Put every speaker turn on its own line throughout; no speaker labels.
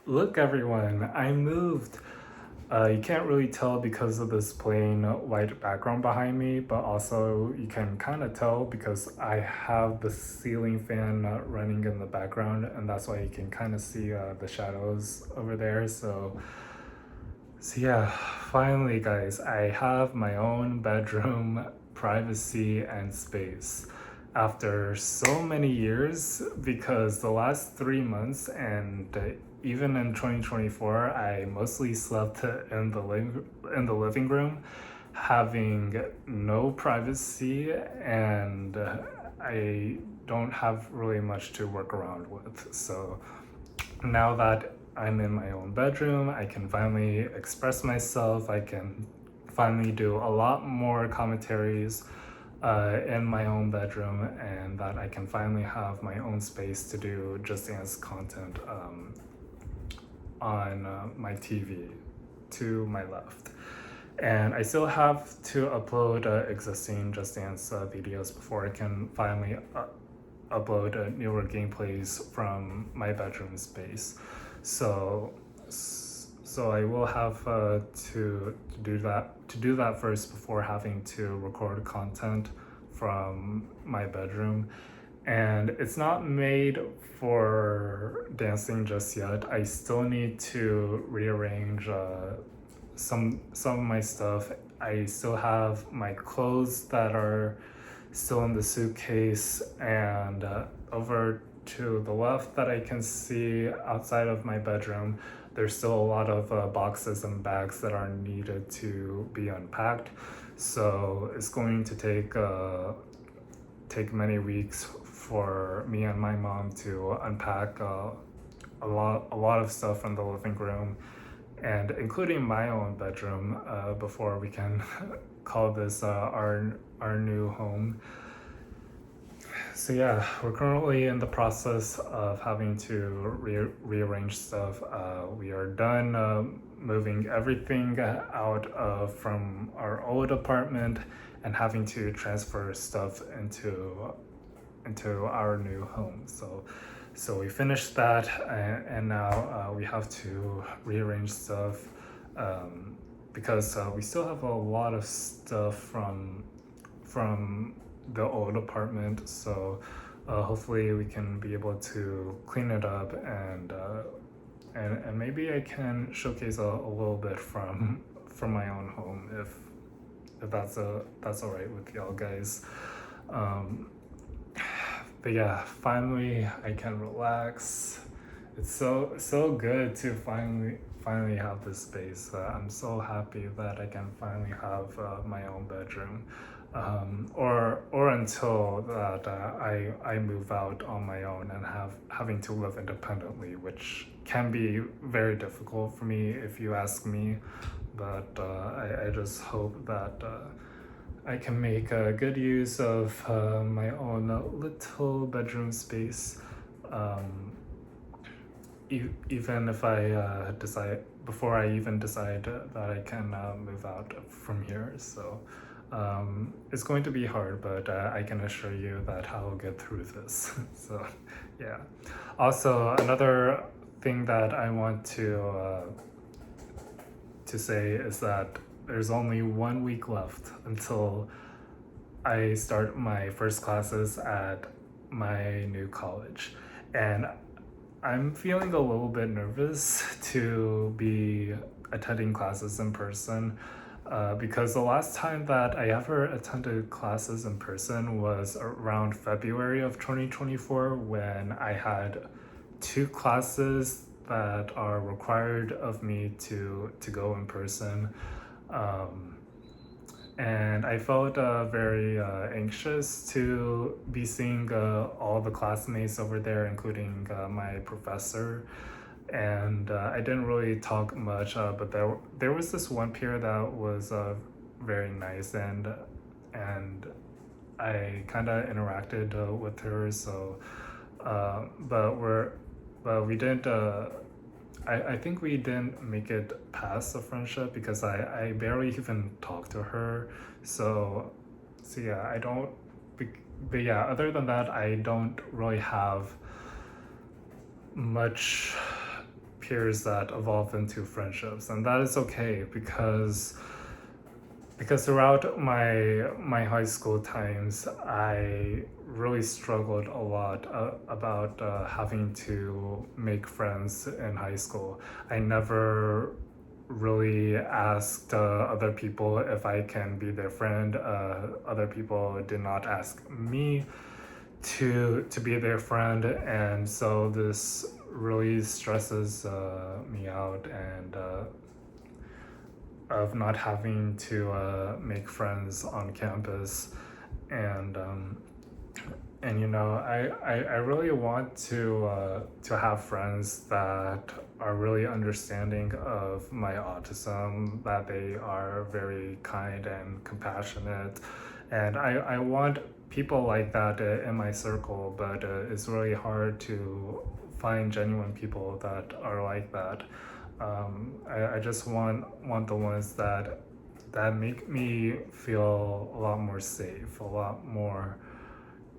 Look, everyone, I moved. You can't really tell because of this plain white background behind me, but also you can kind of tell because I have the ceiling fan running in the background, and that's why you can kind of see the shadows over there. So yeah, finally, guys, I have my own bedroom, privacy, and space. After so many years, because the last 3 months and even in 2024, I mostly slept in the living room, having no privacy, and I don't have really much to work around with. So now that I'm in my own bedroom, I can finally express myself. I can finally do a lot more commentaries in my own bedroom, and that I can finally have my own space to do Just Dance content on my TV to my left. And I still have to upload existing Just Dance videos before I can finally upload newer gameplays from my bedroom space. So, so I will have to do that first before having to record content from my bedroom. And it's not made for dancing just yet. I still need to rearrange some of my stuff. I still have my clothes that are still in the suitcase, and over to the left that I can see outside of my bedroom, there's still a lot of boxes and bags that are needed to be unpacked. So it's going to take many weeks for me and my mom to unpack a lot of stuff in the living room, and including my own bedroom before we can call this our new home. So yeah, we're currently in the process of having to rearrange stuff. We are done moving everything out from our old apartment and having to transfer stuff into our new home. So we finished that, and now we have to rearrange stuff because we still have a lot of stuff from the old apartment. So hopefully we can be able to clean it up, and maybe I can showcase a little bit from my own home if that's all right with y'all guys. But yeah, finally I can relax. It's so good to finally have this space. I'm so happy that I can finally have my own bedroom, or until that I move out on my own and having to live independently, which can be very difficult for me if you ask me. But I just hope that I can make good use of my own little bedroom space. Even if I decide before I even decide that I can move out from here. So it's going to be hard, but I can assure you that I'll get through this. So yeah. Also, another thing that I want to say is that there's only 1 week left until I start my first classes at my new college, and I'm feeling a little bit nervous to be attending classes in person because the last time that I ever attended classes in person was around February of 2024, when I had 2 classes that are required of me to go in person. Um, and I felt very anxious to be seeing all the classmates over there, including my professor. And I didn't really talk much, but there was this one period that was very nice, and I kind of interacted with her. So, but we didn't. I think we didn't make it past the friendship because I barely even talked to her. So, so yeah, I don't. But yeah, other than that, I don't really have much peers that evolve into friendships, and that is okay because throughout my high school times, I really struggled a lot about having to make friends in high school. I never really asked other people if I can be their friend. Other people did not ask me to be their friend, and so this really stresses me out, and of not having to make friends on campus. And and I really want to have friends that are really understanding of my autism, that they are very kind and compassionate, and I want people like that in my circle, but it's really hard to find genuine people that are like that. I just want the ones that make me feel a lot more safe, a lot more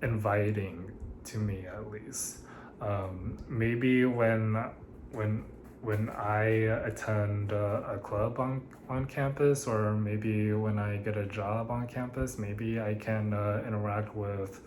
inviting to me, at least. Maybe when when I attend a club on campus, or maybe when I get a job on campus, maybe I can interact with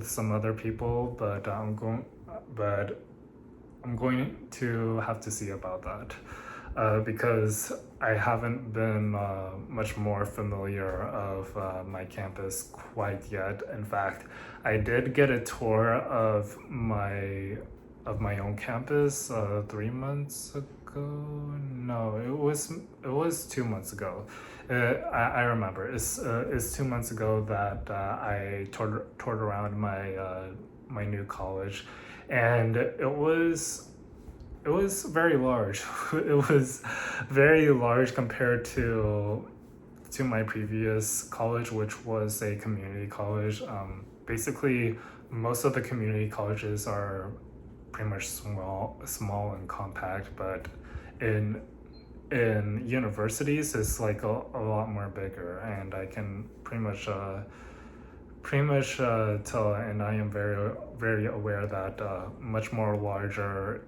some other people. But I'm going to have to see about that, because I haven't been much more familiar of my campus quite yet. In fact, I did get a tour of my own campus 3 months ago. No, it was 2 months ago. I remember it's 2 months ago that I toured around my new college, and it was very large. It was very large compared to my previous college, which was a community college. Basically, most of the community colleges are pretty much small and compact, but in universities, it's like a lot more bigger, and I can pretty much tell, and I am very aware that much more larger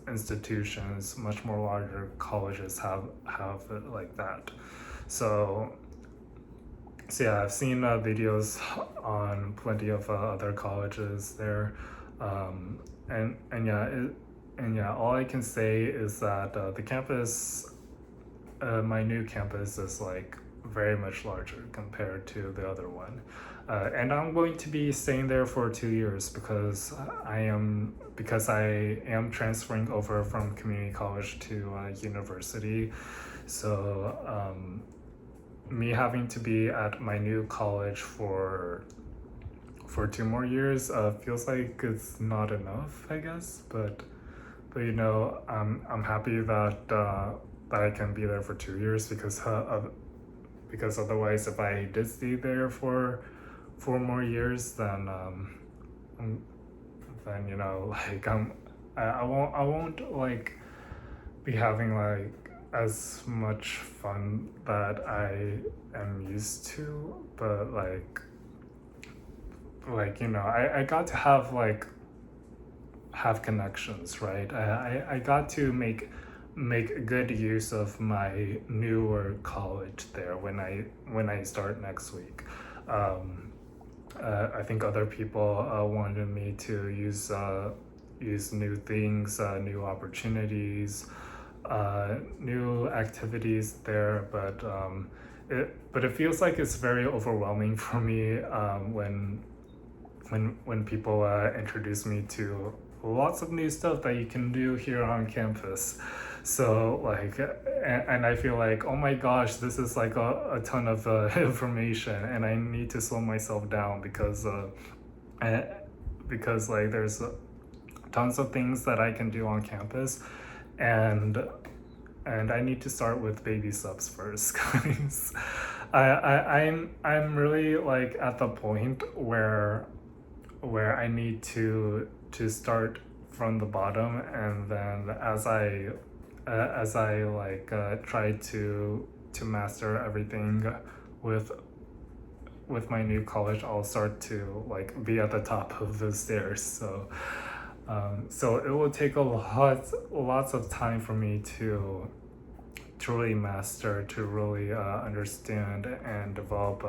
institutions, much more larger colleges have it like that. So yeah, I've seen videos on plenty of other colleges there, and yeah, all I can say is that the campus, my new campus, is like very much larger compared to the other one. And I'm going to be staying there for 2 years because I am transferring over from community college to university. So me having to be at my new college for 2 more years feels like it's not enough, I guess. But I'm happy that that I can be there for 2 years, because otherwise, if I did stay there for 4 more years, then like I won't like be having like as much fun that I am used to. But I got to have connections, right? I got to make good use of my newer college there when I start next week. I think other people wanted me to use new things, new opportunities, new activities there, but it feels like it's very overwhelming for me when people introduce me to lots of new stuff that you can do here on campus. So and I feel like, oh my gosh, this is like a ton of information, and I need to slow myself down because like there's tons of things that I can do on campus, and I need to start with baby steps first, guys. I'm really like at the point where I need to start from the bottom, and then as I try to master everything with my new college, I'll start to like be at the top of the stairs. So So it will take lots of time for me to really master, to really understand and develop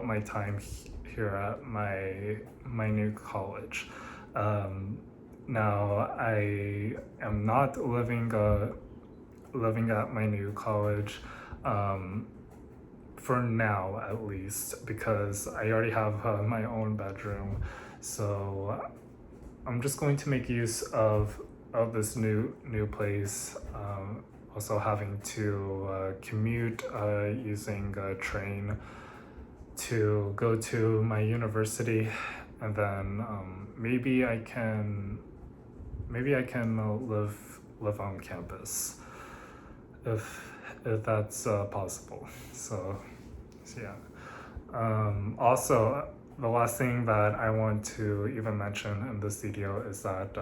my time here at my new college. Um, Now I am not living at my new college, um, for now at least, because I already have my own bedroom. So I'm just going to make use of this new place. Also having to commute using a train to go to my university, and then maybe I can live on campus if that's possible. So yeah. Also, the last thing that I want to even mention in this video is that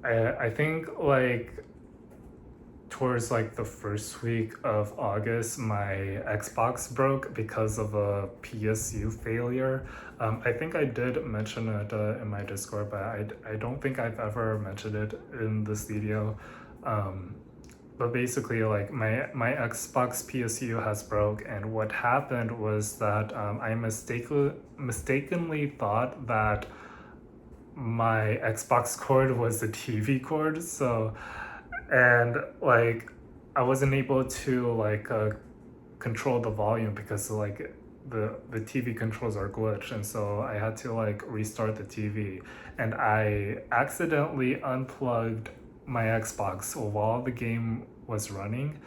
I think like towards like the first week of August, my Xbox broke because of a PSU failure. I think I did mention it in my Discord, but I don't think I've ever mentioned it in this video. But basically, like my Xbox PSU has broke, and what happened was that I mistakenly thought that my Xbox cord was the TV cord. So, and like I wasn't able to like control the volume because like the TV controls are glitched, and so I had to like restart the TV, and I accidentally unplugged my Xbox while the game was running,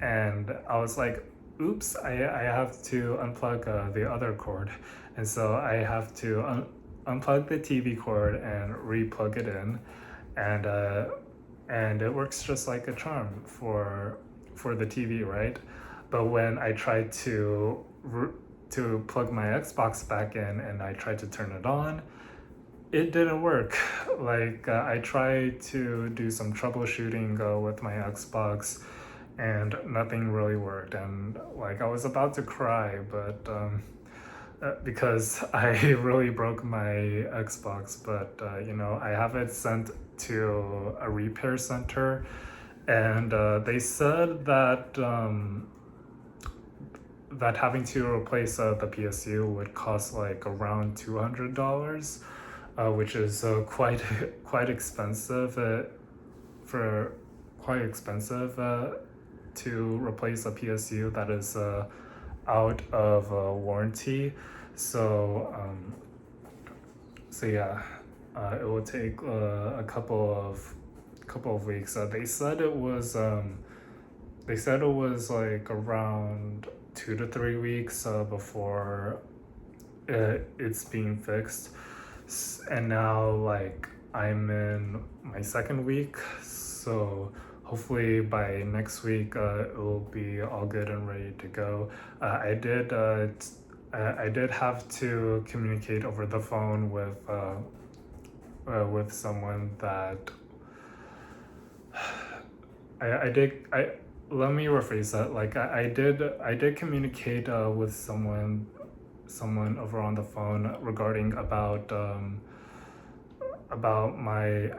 and I was like, oops, I have to unplug the other cord, and so I have to unplug the TV cord and re-plug it in, and it works just like a charm for the TV, right? But when I tried to plug my Xbox back in and I tried to turn it on, it didn't work. Like I tried to do some troubleshooting with my Xbox, and nothing really worked. And like I was about to cry, but because I really broke my Xbox. But I have it sent to a repair center, and they said that that having to replace the PSU would cost like around $200, which is quite expensive for quite expensive to replace a PSU that is out of warranty. So yeah, it will take a couple of weeks. They said it was like around 2 to 3 weeks before it's being fixed, and now like I'm in my second week, so hopefully by next week it will be all good and ready to go. I did have to communicate over the phone with someone that I did I let me rephrase that. Like I did communicate with someone over on the phone regarding about my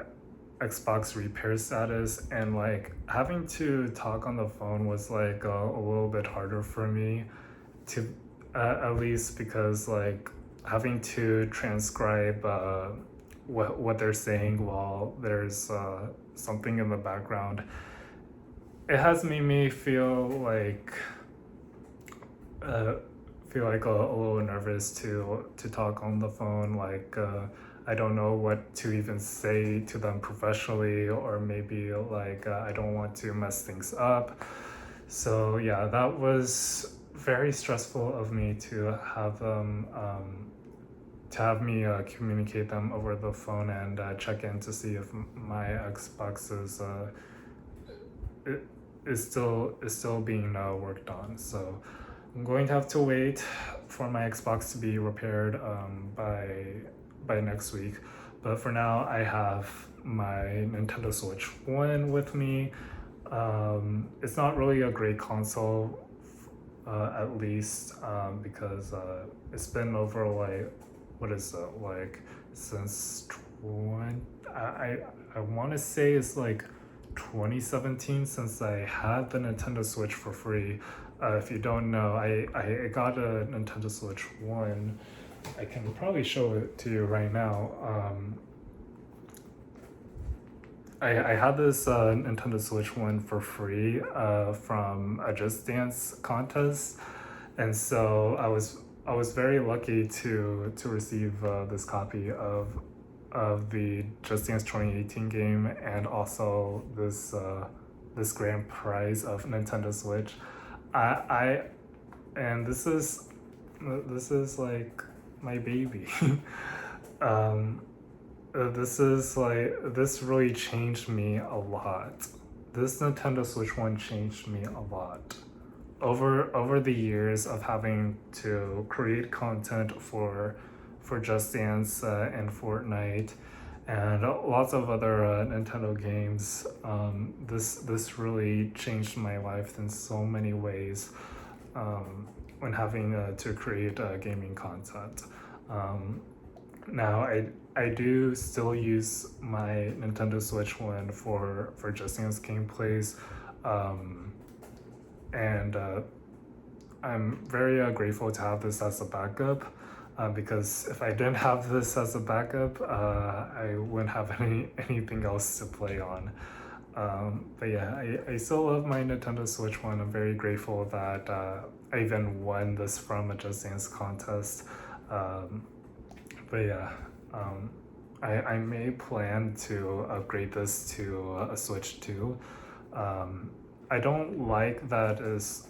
Xbox repair status, and like having to talk on the phone was like a little bit harder for me to at least because like having to transcribe what they're saying while there's something in the background, it has made me feel like a little nervous to talk on the phone. Like I don't know what to even say to them professionally, or maybe like I don't want to mess things up. So yeah, that was very stressful of me to have them to have me communicate them over the phone and check in to see if my Xbox is still being worked on. So I'm going to have to wait for my Xbox to be repaired by next week. But for now, I have my Nintendo Switch 1 with me. It's not really a great console, at least because it's been over like, what is it, like since 20, I want to say it's like 2017 since I had the Nintendo Switch for free. If you don't know, I got a Nintendo Switch 1. I can probably show it to you right now. I had this Nintendo Switch 1 for free from a Just Dance contest, and so I was very lucky to receive this copy of the Just Dance 2018 game and also this grand prize of Nintendo Switch. I and this is like my baby. um, this really changed me a lot. This Nintendo Switch 1 changed me a lot. Over the years of having to create content for Just Dance and Fortnite and lots of other Nintendo games, this really changed my life in so many ways when having to create gaming content. Now I do still use my Nintendo Switch 1 for Just Dance gameplays, and I'm very grateful to have this as a backup. Because if I didn't have this as a backup, I wouldn't have anything else to play on. But yeah, I still love my Nintendo Switch 1. I'm very grateful that I even won this from a Just Dance contest. But yeah, I may plan to upgrade this to a Switch 2. I don't like that is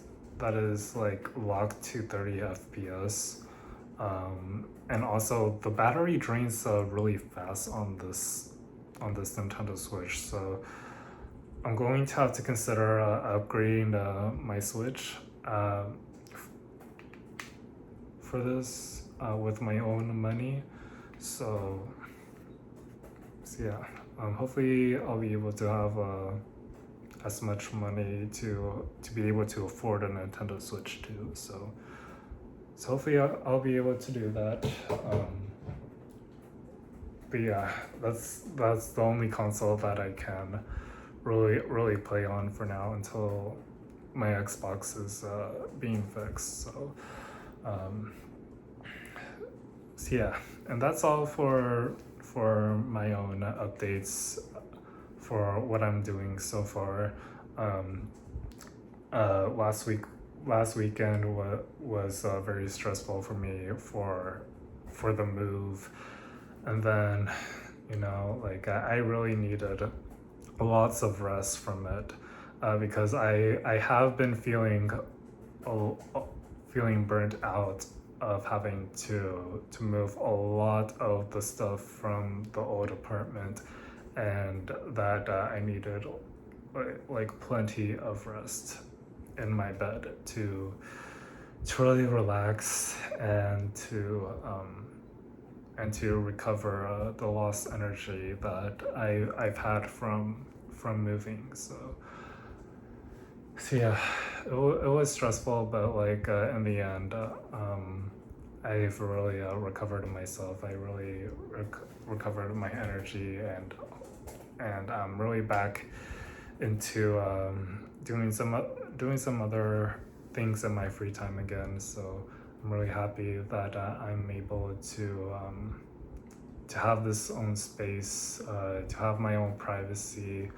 like locked to 30 FPS. And also the battery drains really fast on this Nintendo Switch, so I'm going to have to consider upgrading my Switch for this with my own money. So yeah, hopefully I'll be able to have as much money to be able to afford a Nintendo Switch too. So hopefully I'll be able to do that. But yeah, that's the only console that I can really play on for now until my Xbox is being fixed. So yeah, and that's all for my own updates for what I'm doing so far. Last weekend was very stressful for me for the move, and then like I really needed lots of rest from it because I have been feeling burnt out of having to move a lot of the stuff from the old apartment, and that I needed like plenty of rest in my bed to really relax and to recover the lost energy that I've had from moving. So yeah, it was stressful, but like in the end, I've really recovered myself. I really recovered my energy, and I'm really back into doing some other things in my free time again. So I'm really happy that I'm able to have this own space, to have my own privacy,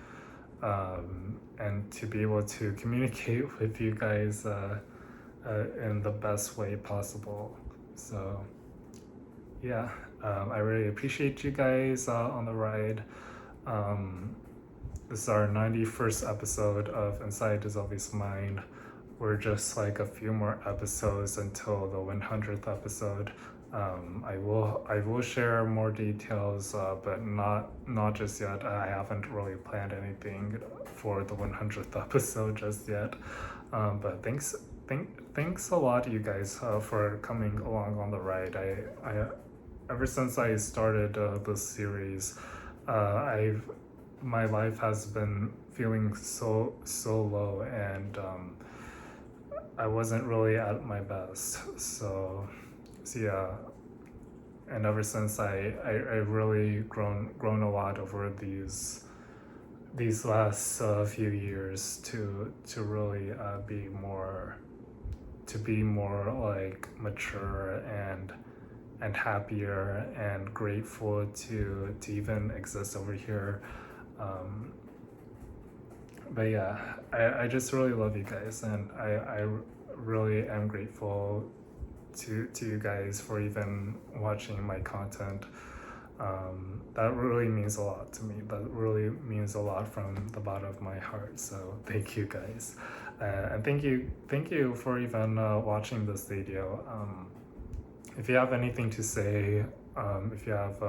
and to be able to communicate with you guys in the best way possible. So yeah, I really appreciate you guys on the ride. This is our 91st episode of Inside Dozlvi's Mind. We're just like a few more episodes until the 100th episode. I will share more details, but not just yet. I haven't really planned anything for the 100th episode just yet. But thanks a lot, you guys, for coming along on the ride. I ever since I started this series, my life has been feeling so low, and I wasn't really at my best. So yeah, and ever since I really grown a lot over these last few years to really be more like mature and happier and grateful to even exist over here. Um, but yeah, I just really love you guys, and I really am grateful to you guys for even watching my content. That really means a lot to me. That really means a lot from the bottom of my heart. So thank you guys, and thank you for even watching this video. If you have anything to say, if you have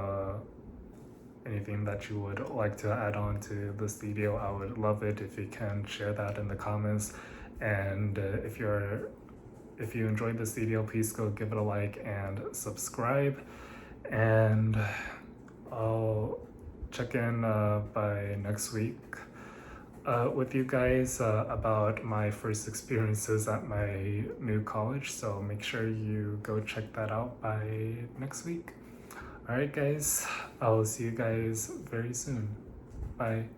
anything that you would like to add on to this video, I would love it if you can share that in the comments. And if you enjoyed this video, please go give it a like and subscribe. And I'll check in by next week with you guys about my first experiences at my new college. So make sure you go check that out by next week. All right, guys, I'll see you guys very soon. Bye.